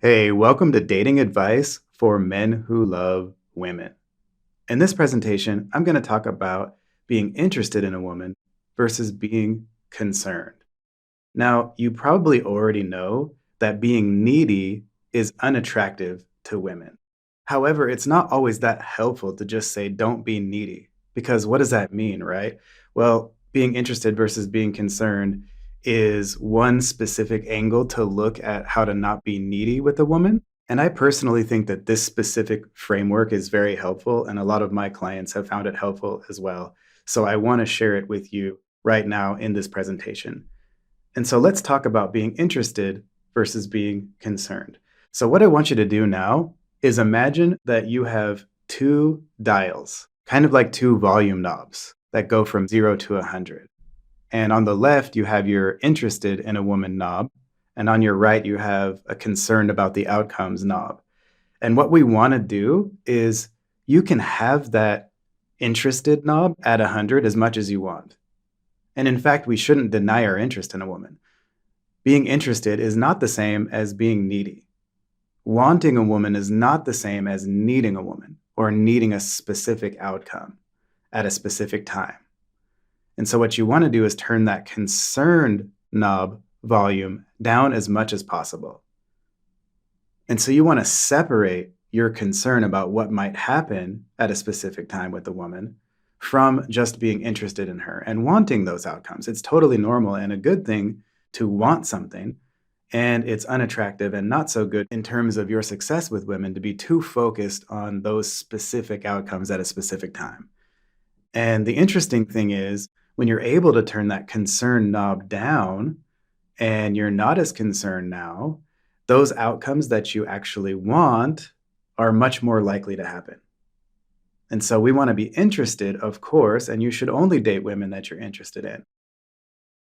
Hey, welcome to Dating Advice for Men Who Love Women. In this presentation, I'm going to talk about being interested in a woman versus being concerned. Now, you probably already know that being needy is unattractive to women. However, it's not always that helpful to just say, don't be needy, because what does that mean, right? Well, being interested versus being concerned is one specific angle to look at how to not be needy with a woman. And I personally think that this specific framework is very helpful, and a lot of my clients have found it helpful as well. So I want to share it with you right now in this presentation. And so let's talk about being interested versus being concerned. So, what I want you to do now is imagine that you have two dials, kind of like two volume knobs that go from 0 to 100. And on the left, you have your interested in a woman knob. And on your right, you have a concerned about the outcomes knob. And what we want to do is you can have that interested knob at 100 as much as you want. And in fact, we shouldn't deny our interest in a woman. Being interested is not the same as being needy. Wanting a woman is not the same as needing a woman or needing a specific outcome at a specific time. And so what you want to do is turn that concerned knob volume down as much as possible. And so you want to separate your concern about what might happen at a specific time with the woman from just being interested in her and wanting those outcomes. It's totally normal and a good thing to want something, and it's unattractive and not so good in terms of your success with women to be too focused on those specific outcomes at a specific time. And the interesting thing is, when you're able to turn that concern knob down and you're not as concerned now, those outcomes that you actually want are much more likely to happen. And so we want to be interested, of course, and you should only date women that you're interested in.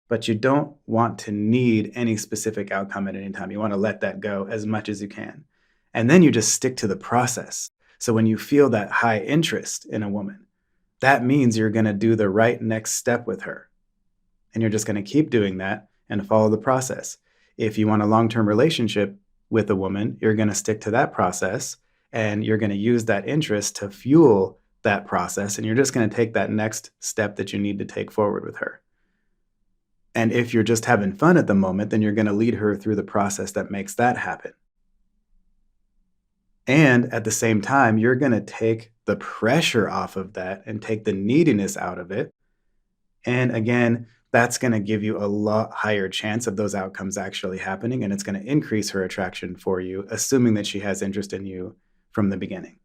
But you don't want to need any specific outcome at any time. You want to let that go as much as you can. And then you just stick to the process. So when you feel that high interest in a woman, that means you're going to do the right next step with her. And you're just going to keep doing that and follow the process. If you want a long-term relationship with a woman, you're going to stick to that process and you're going to use that interest to fuel that process. And you're just going to take that next step that you need to take forward with her. And if you're just having fun at the moment, then you're going to lead her through the process that makes that happen. And at the same time, you're going to take the pressure off of that and take the neediness out of it. And again, that's going to give you a lot higher chance of those outcomes actually happening. And it's going to increase her attraction for you, assuming that she has interest in you from the beginning.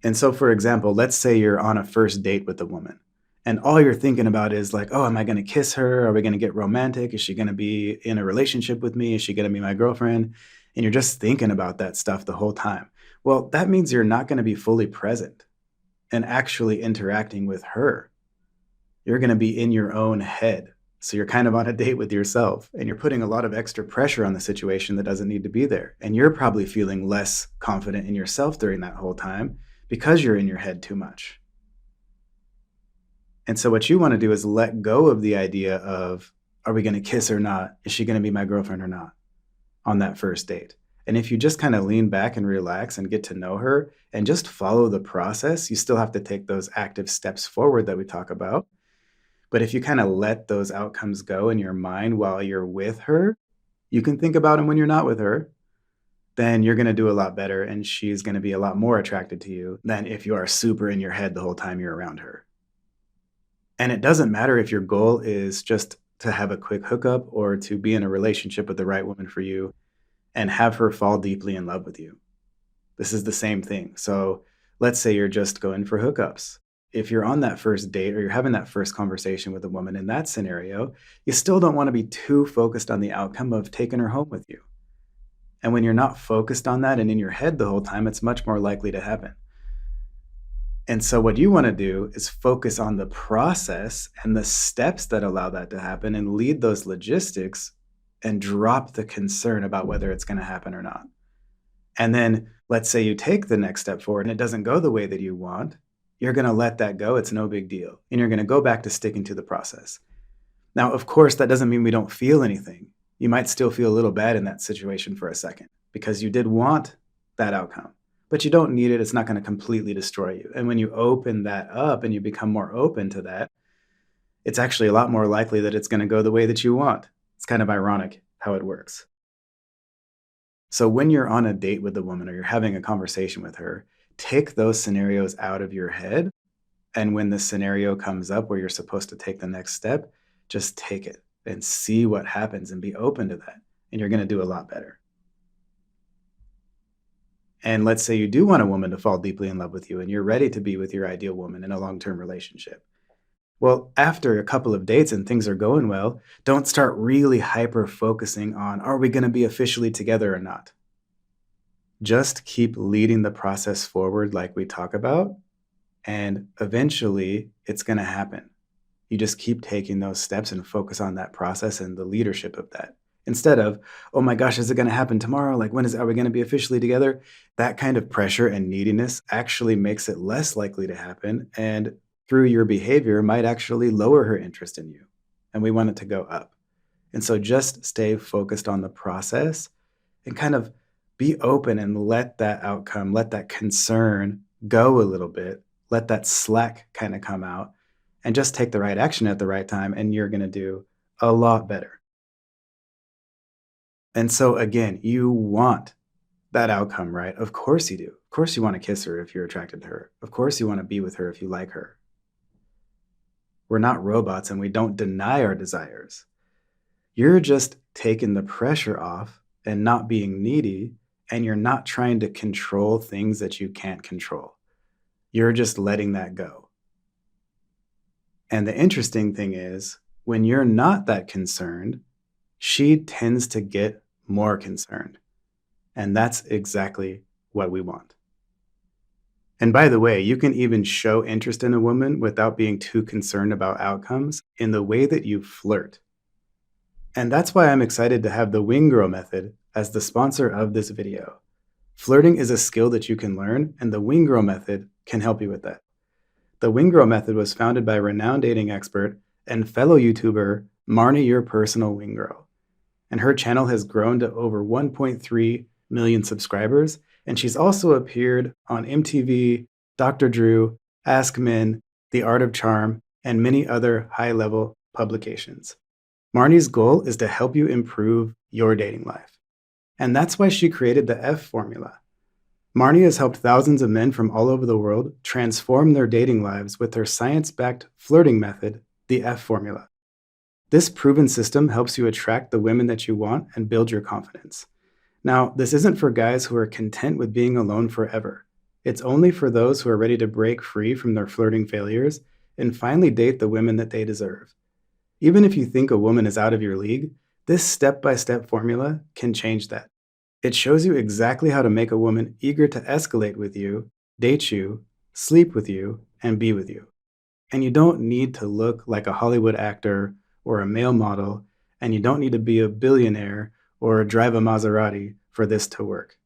And so, for example, let's say you're on a first date with a woman. And all you're thinking about is like, oh, am I going to kiss her? Are we going to get romantic? Is she going to be in a relationship with me? Is she going to be my girlfriend? And you're just thinking about that stuff the whole time. Well, that means you're not going to be fully present and actually interacting with her. You're going to be in your own head. So you're kind of on a date with yourself and you're putting a lot of extra pressure on the situation that doesn't need to be there. And you're probably feeling less confident in yourself during that whole time because you're in your head too much. And so what you want to do is let go of the idea of, are we going to kiss or not? Is she going to be my girlfriend or not on that first date? And if you just kind of lean back and relax and get to know her and just follow the process, you still have to take those active steps forward that we talk about. But if you kind of let those outcomes go in your mind while you're with her, you can think about them when you're not with her, then you're going to do a lot better and she's going to be a lot more attracted to you than if you are super in your head the whole time you're around her. And it doesn't matter if your goal is just to have a quick hookup or to be in a relationship with the right woman for you and have her fall deeply in love with you. This is the same thing. So let's say you're just going for hookups. If you're on that first date or you're having that first conversation with a woman in that scenario, you still don't want to be too focused on the outcome of taking her home with you. And when you're not focused on that and in your head the whole time, it's much more likely to happen. And so what you want to do is focus on the process and the steps that allow that to happen and lead those logistics and drop the concern about whether it's going to happen or not. And then let's say you take the next step forward and it doesn't go the way that you want. You're going to let that go. It's no big deal. And you're going to go back to sticking to the process. Now, of course, that doesn't mean we don't feel anything. You might still feel a little bad in that situation for a second because you did want that outcome, but you don't need it. It's not going to completely destroy you. And when you open that up and you become more open to that, it's actually a lot more likely that it's going to go the way that you want. It's kind of ironic how it works. So when you're on a date with a woman or you're having a conversation with her, take those scenarios out of your head. And when the scenario comes up where you're supposed to take the next step, just take it and see what happens and be open to that. And you're going to do a lot better. And let's say you do want a woman to fall deeply in love with you and you're ready to be with your ideal woman in a long-term relationship. Well, after a couple of dates and things are going well, don't start really hyper-focusing on, are we going to be officially together or not? Just keep leading the process forward like we talk about, and eventually it's going to happen. You just keep taking those steps and focus on that process and the leadership of that. Instead of, oh my gosh, is it going to happen tomorrow? Like, are we going to be officially together? That kind of pressure and neediness actually makes it less likely to happen, and through your behavior might actually lower her interest in you. And we want it to go up. And so just stay focused on the process and kind of be open and let that outcome, let that concern go a little bit, let that slack kind of come out, and just take the right action at the right time, and you're going to do a lot better. And so again, you want that outcome, right? Of course you do. Of course you want to kiss her if you're attracted to her. Of course you want to be with her if you like her. We're not robots and we don't deny our desires. You're just taking the pressure off and not being needy, and you're not trying to control things that you can't control. You're just letting that go. And the interesting thing is, when you're not that concerned, she tends to get more concerned. And that's exactly what we want. And by the way, you can even show interest in a woman without being too concerned about outcomes in the way that you flirt. And that's why I'm excited to have the Wing Girl method as the sponsor of this video. Flirting is a skill that you can learn, and the Wing Girl method can help you with that. The Wing Girl method was founded by renowned dating expert and fellow YouTuber Marnie Your Personal Wing Girl. And her channel has grown to over 1.3 million subscribers, and she's also appeared on MTV, Dr. Drew, Ask Men, The Art of Charm, and many other high-level publications. Marnie's goal is to help you improve your dating life. And that's why she created the F formula. Marnie has helped thousands of men from all over the world transform their dating lives with her science-backed flirting method, the F formula. This proven system helps you attract the women that you want and build your confidence. Now, this isn't for guys who are content with being alone forever. It's only for those who are ready to break free from their flirting failures and finally date the women that they deserve. Even if you think a woman is out of your league, this step-by-step formula can change that. It shows you exactly how to make a woman eager to escalate with you, date you, sleep with you, and be with you. And you don't need to look like a Hollywood actor or a male model, and you don't need to be a billionaire or drive a Maserati for this to work.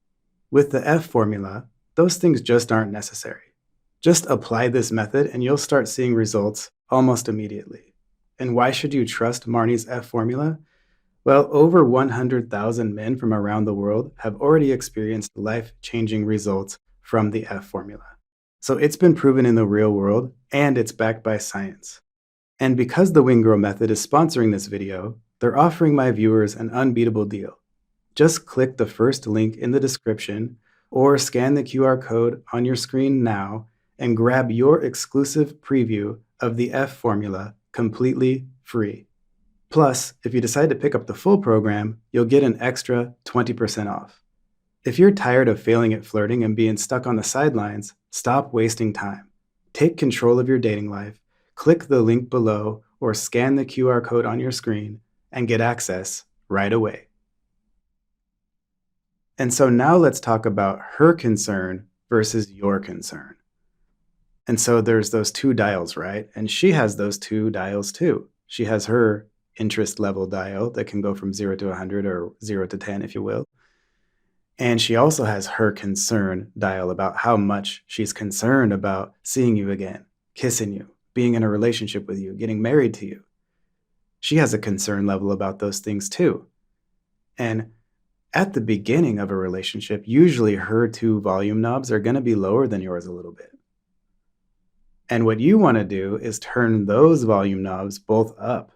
With the F formula, those things just aren't necessary. Just apply this method and you'll start seeing results almost immediately. And why should you trust Marnie's F formula? Well, over 100,000 men from around the world have already experienced life-changing results from the F formula. So it's been proven in the real world, and it's backed by science. And because the Wing Girl method is sponsoring this video, they're offering my viewers an unbeatable deal. Just click the first link in the description or scan the QR code on your screen now and grab your exclusive preview of the F formula completely free. Plus, if you decide to pick up the full program, you'll get an extra 20% off. If you're tired of failing at flirting and being stuck on the sidelines, stop wasting time. Take control of your dating life, click the link below or scan the QR code on your screen and get access right away. And so now let's talk about her concern versus your concern. And so there's those two dials, right? And she has those two dials too. She has her interest level dial that can go from 0 to 100 or 0 to 10, if you will. And she also has her concern dial about how much she's concerned about seeing you again, kissing you, being in a relationship with you, getting married to you. She has a concern level about those things too. And at the beginning of a relationship, usually her two volume knobs are going to be lower than yours a little bit. And what you want to do is turn those volume knobs both up,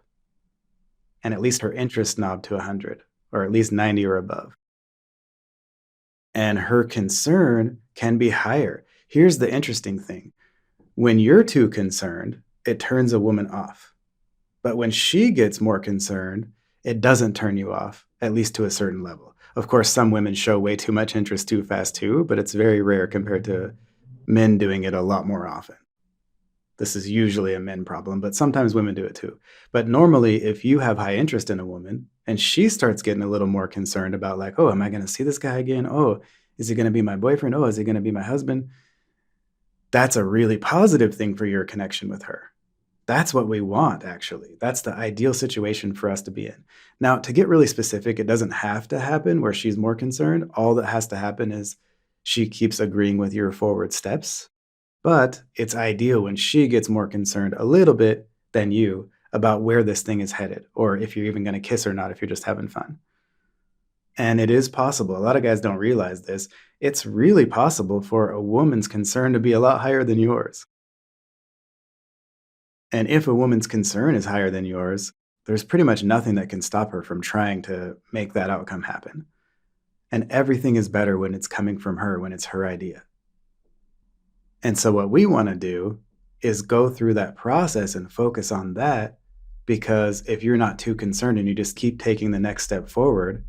and at least her interest knob to 100, or at least 90 or above. And her concern can be higher. Here's the interesting thing. When you're too concerned, it turns a woman off. But when she gets more concerned, it doesn't turn you off, at least to a certain level. Of course, some women show way too much interest too fast too, but it's very rare compared to men doing it a lot more often. This is usually a men problem, but sometimes women do it too. But normally, if you have high interest in a woman and she starts getting a little more concerned about like, oh, am I going to see this guy again? Oh, is he going to be my boyfriend? Oh, is he going to be my husband? That's a really positive thing for your connection with her. That's what we want, actually. That's the ideal situation for us to be in. Now, to get really specific, it doesn't have to happen where she's more concerned. All that has to happen is she keeps agreeing with your forward steps. But it's ideal when she gets more concerned a little bit than you about where this thing is headed, or if you're even going to kiss or not, if you're just having fun. And it is possible. A lot of guys don't realize this. It's really possible for a woman's concern to be a lot higher than yours. And if a woman's concern is higher than yours, there's pretty much nothing that can stop her from trying to make that outcome happen. And everything is better when it's coming from her, when it's her idea. And so what we want to do is go through that process and focus on that, because if you're not too concerned and you just keep taking the next step forward,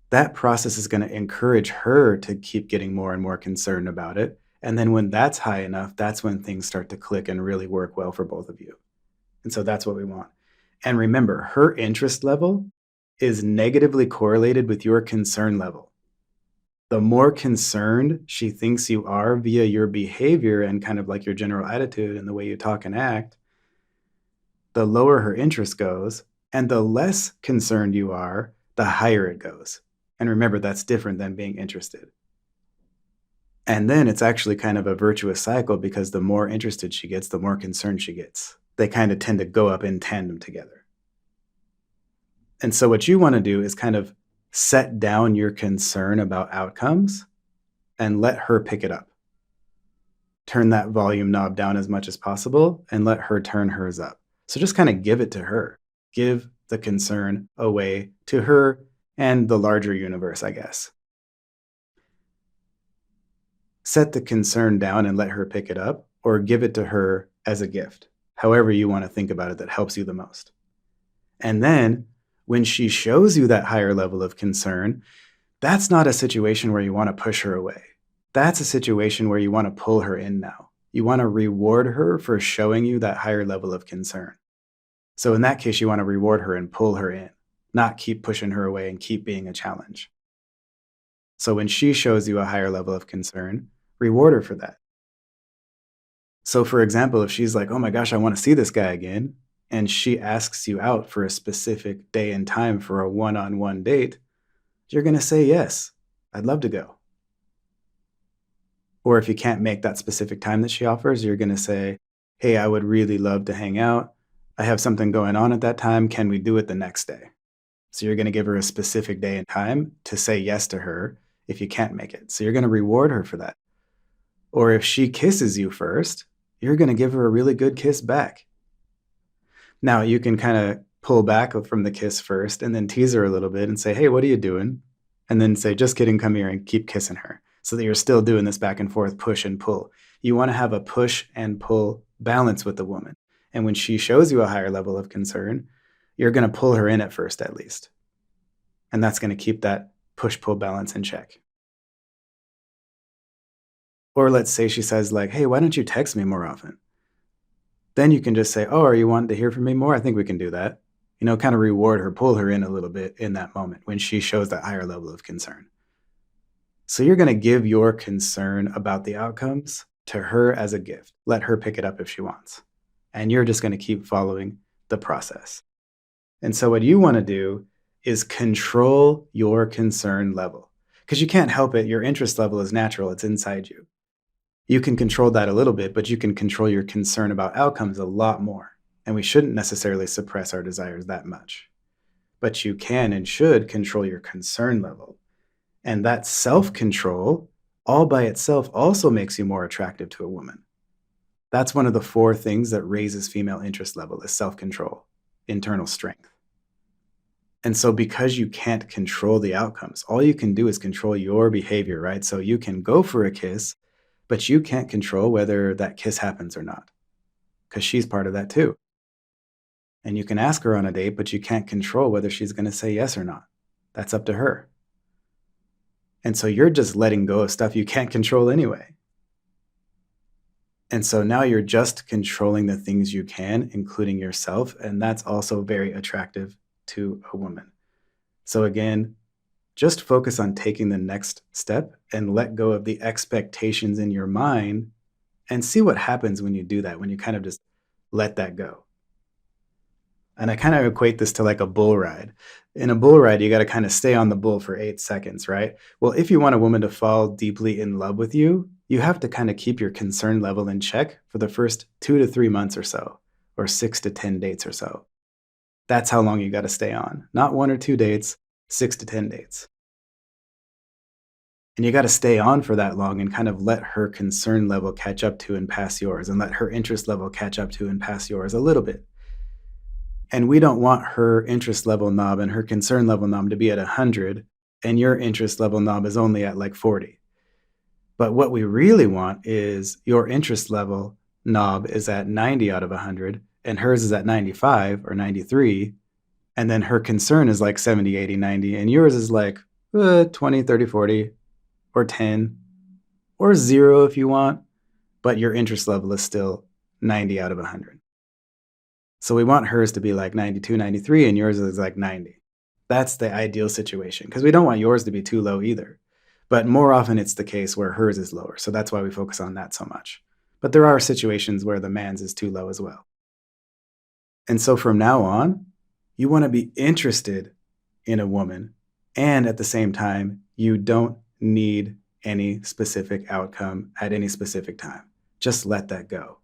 that process is going to encourage her to keep getting more and more concerned about it. And then when that's high enough, that's when things start to click and really work well for both of you. And so that's what we want. And remember, her interest level is negatively correlated with your concern level. The more concerned she thinks you are via your behavior and kind of like your general attitude and the way you talk and act, the lower her interest goes. And the less concerned you are, the higher it goes. And remember, that's different than being interested. And then it's actually kind of a virtuous cycle, because the more interested she gets, the more concerned she gets. They kind of tend to go up in tandem together. And so what you want to do is kind of set down your concern about outcomes and let her pick it up. Turn that volume knob down as much as possible and let her turn hers up. So just kind of give it to her. Give the concern away to her and the larger universe, I guess. Set the concern down and let her pick it up, or give it to her as a gift, however you want to think about it that helps you the most. And then when she shows you that higher level of concern, that's not a situation where you want to push her away. That's a situation where you want to pull her in now. You want to reward her for showing you that higher level of concern. So in that case, you want to reward her and pull her in, not keep pushing her away and keep being a challenge. So when she shows you a higher level of concern, reward her for that. So for example, if she's like, oh my gosh, I want to see this guy again, and she asks you out for a specific day and time for a one-on-one date, you're going to say, yes, I'd love to go. Or if you can't make that specific time that she offers, you're going to say, hey, I would really love to hang out. I have something going on at that time. Can we do it the next day? So you're going to give her a specific day and time to say yes to her if you can't make it. So you're going to reward her for that. Or if she kisses you first, you're going to give her a really good kiss back. Now, you can kind of pull back from the kiss first and then tease her a little bit and say, hey, what are you doing? And then say, just kidding, come here, and keep kissing her, so that you're still doing this back and forth push and pull. You want to have a push and pull balance with the woman. And when she shows you a higher level of concern, you're going to pull her in at first, at least. And that's going to keep that push-pull balance in check. Or let's say she says like, hey, why don't you text me more often? Then you can just say, oh, are you wanting to hear from me more? I think we can do that. You know, kind of reward her, pull her in a little bit in that moment when she shows that higher level of concern. So you're going to give your concern about the outcomes to her as a gift. Let her pick it up if she wants. And you're just going to keep following the process. And so what you want to do is control your concern level, because you can't help it. Your interest level is natural. It's inside you. You can control that a little bit, but you can control your concern about outcomes a lot more. And we shouldn't necessarily suppress our desires that much. but you can and should control your concern level. And that self-control all by itself also makes you more attractive to a woman. That's one of the 4 things that raises female interest level is self-control, internal strength. And so because you can't control the outcomes, all you can do is control your behavior, right? So you can go for a kiss, but you can't control whether that kiss happens or not, because she's part of that too. And you can ask her on a date, but you can't control whether she's going to say yes or not. That's up to her. And so you're just letting go of stuff you can't control anyway. And so now you're just controlling the things you can, including yourself. And that's also very attractive to a woman. So again, just focus on taking the next step and let go of the expectations in your mind and see what happens when you do that, when you kind of just let that go. And I kind of equate this to like a bull ride. In a bull ride, you got to kind of stay on the bull for 8 seconds, right? Well, if you want a woman to fall deeply in love with you, you have to kind of keep your concern level in check for the first 2 to 3 months or so, or 6 to 10 dates or so. That's how long you got to stay on. Not 1 or 2 dates, 6 to 10 dates. And you got to stay on for that long and kind of let her concern level catch up to and pass yours, and let her interest level catch up to and pass yours a little bit. And we don't want her interest level knob and her concern level knob to be at 100, and your interest level knob is only at like 40. But what we really want is your interest level knob is at 90 out of 100, and hers is at 95 or 93, and then her concern is like 70, 80, 90, and yours is like 20, 30, 40, or 10, or 0 if you want, but your interest level is still 90 out of 100. So we want hers to be like 92, 93, and yours is like 90. That's the ideal situation, because we don't want yours to be too low either. But more often it's the case where hers is lower, so that's why we focus on that so much. But there are situations where the man's is too low as well. And so from now on, you want to be interested in a woman, and at the same time, you don't need any specific outcome at any specific time. Just let that go.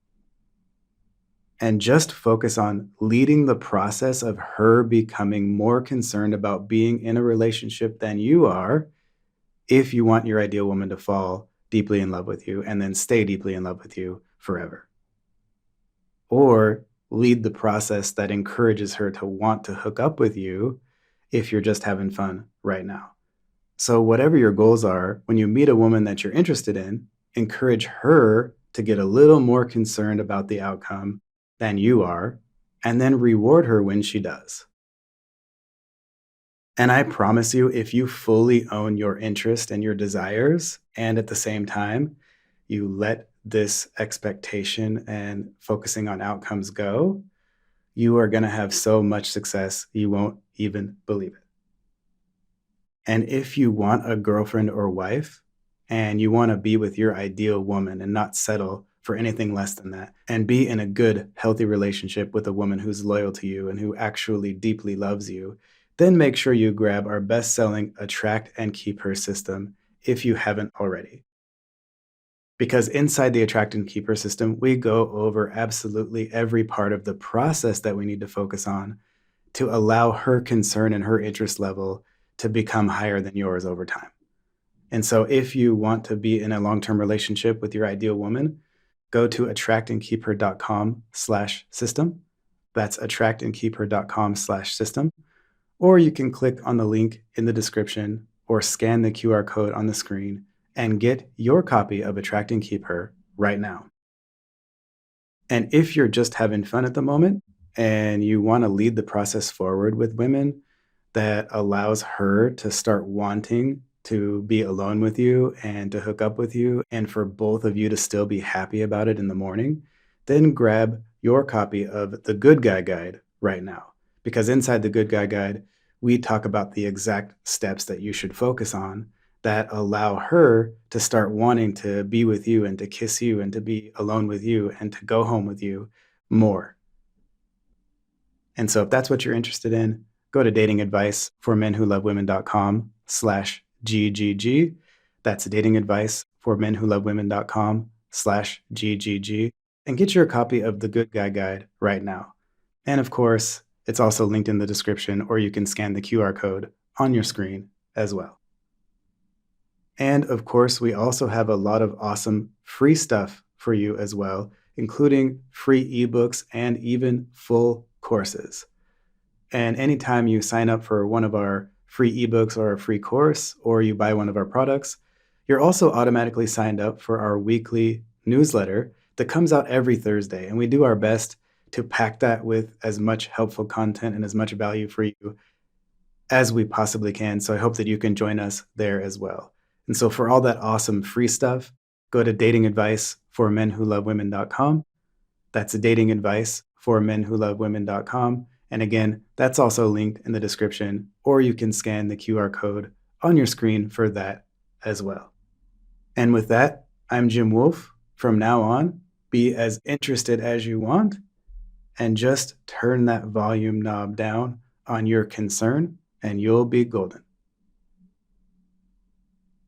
And just focus on leading the process of her becoming more concerned about being in a relationship than you are, if you want your ideal woman to fall deeply in love with you and then stay deeply in love with you forever. Or lead the process that encourages her to want to hook up with you if you're just having fun right now. So whatever your goals are, when you meet a woman that you're interested in, encourage her to get a little more concerned about the outcome than you are, and then reward her when she does. And I promise you, if you fully own your interest and your desires, and at the same time, you let this expectation and focusing on outcomes go, you are going to have so much success, you won't even believe it. And if you want a girlfriend or wife, and you want to be with your ideal woman and not settle for anything less than that, and be in a good, healthy relationship with a woman who's loyal to you and who actually deeply loves you, then make sure you grab our best-selling Attract and Keep Her system if you haven't already. Because inside the Attract and Keep Her system, we go over absolutely every part of the process that we need to focus on to allow her concern and her interest level to become higher than yours over time. And so if you want to be in a long-term relationship with your ideal woman, go to attractandkeepher.com/system. That's attractandkeepher.com/system. Or you can click on the link in the description or scan the QR code on the screen and get your copy of Attract and Keep Her right now. And if you're just having fun at the moment and you want to lead the process forward with women that allows her to start wanting to be alone with you and to hook up with you, and for both of you to still be happy about it in the morning, then grab your copy of the Good Guy Guide right now. Because inside the Good Guy Guide, we talk about the exact steps that you should focus on that allow her to start wanting to be with you and to kiss you and to be alone with you and to go home with you more. And so if that's what you're interested in, go to datingadviceformenwholovewomen.com/GGG. That's datingadviceformenwholovewomen.com/GGG, and get your copy of the Good Guy Guide right now. And of course, It's also linked in the description, or you can scan the QR code on your screen as well. And of course, we also have a lot of awesome free stuff for you as well, including free ebooks and even full courses. And anytime you sign up for one of our free ebooks or a free course, or you buy one of our products, you're also automatically signed up for our weekly newsletter that comes out every Thursday. And we do our best to pack that with as much helpful content and as much value for you as we possibly can. So I hope that you can join us there as well. And so for all that awesome free stuff, go to datingadviceformenwholovewomen.com. That's datingadviceformenwholovewomen.com. And again, that's also linked in the description, or you can scan the QR code on your screen for that as well. And with that, I'm Jim Wolf. From now on, be as interested as you want, and just turn that volume knob down on your concern, and you'll be golden.